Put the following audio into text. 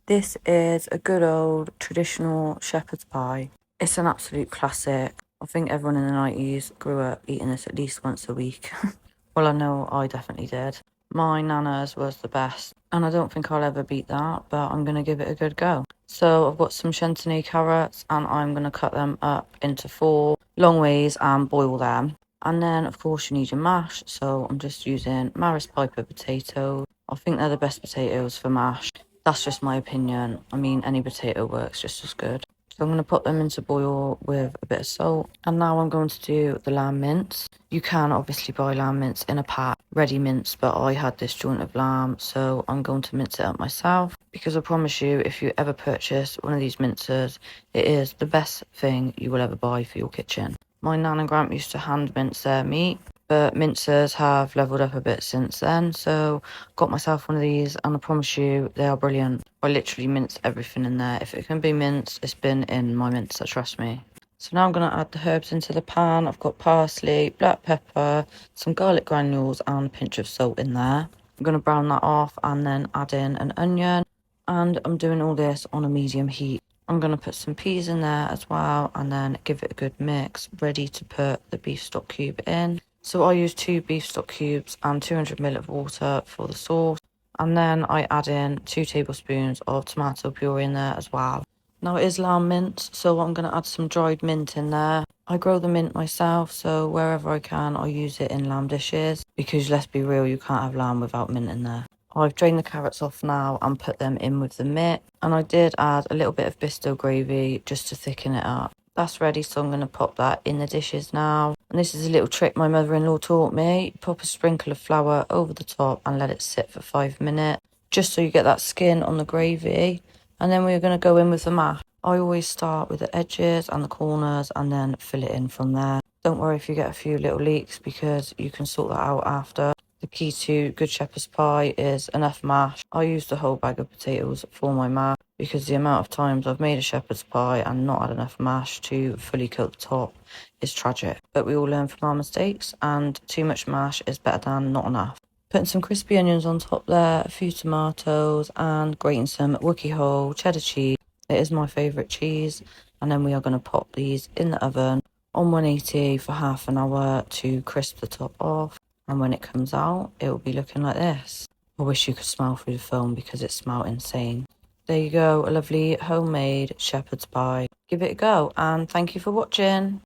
This is a good old traditional shepherd's pie. It's an absolute classic. I think everyone in the 90s grew up eating this at least once a week. Well, I know I definitely did. My nana's was the best, and I don't think I'll ever beat that, but I'm going to give it a good go. So I've got some Chantenay carrots, and I'm going to cut them up into 4 long ways and boil them. And then, of course, you need your mash, so I'm just using Maris Piper potatoes. I think they're the best potatoes for mash. That's just my opinion. I mean, any potato works just as good. So I'm going to put them into boil with a bit of salt. And now I'm going to do the lamb mince. You can obviously buy lamb mince in a pack, ready mince, but I had this joint of lamb, so I'm going to mince it up myself. Because I promise you, if you ever purchase one of these mincers, it is the best thing you will ever buy for your kitchen. My nan and grand used to hand mince their meat, but mincers have levelled up a bit since then, so got myself one of these, and I promise you, they are brilliant. I literally mince everything in there. If it can be minced, it's been in my mincer, trust me. So now I'm going to add the herbs into the pan. I've got parsley, black pepper, some garlic granules, and a pinch of salt in there. I'm going to brown that off and then add in an onion, and I'm doing all this on a medium heat. I'm going to put some peas in there as well, and then give it a good mix, ready to put the beef stock cube in. So I use 2 beef stock cubes and 200 ml of water for the sauce. And then I add in 2 tablespoons of tomato puree in there as well. Now it is lamb mince, so I'm going to add some dried mint in there. I grow the mint myself, so wherever I can, I use it in lamb dishes. Because let's be real, you can't have lamb without mint in there. I've drained the carrots off now and put them in with the mint. And I did add a little bit of Bisto gravy just to thicken it up. That's ready, so I'm going to pop that in the dishes now. And this is a little trick my mother-in-law taught me. Pop a sprinkle of flour over the top and let it sit for 5 minutes, just so you get that skin on the gravy. And then we're going to go in with the mash. I always start with the edges and the corners and then fill it in from there. Don't worry if you get a few little leaks, because you can sort that out after. The key to good shepherd's pie is enough mash. I use the whole bag of potatoes for my mash, because the amount of times I've made a shepherd's pie and not had enough mash to fully coat the top is tragic. But we all learn from our mistakes, and too much mash is better than not enough. Putting some crispy onions on top there, a few tomatoes, and grating some Wookie whole cheddar cheese. It is my favourite cheese. And then we are going to pop these in the oven on 180 for half an hour to crisp the top off. And when it comes out, it will be looking like this. I wish you could smell through the film, because it smelled insane. There you go, a lovely homemade shepherd's pie. Give it a go, and thank you for watching.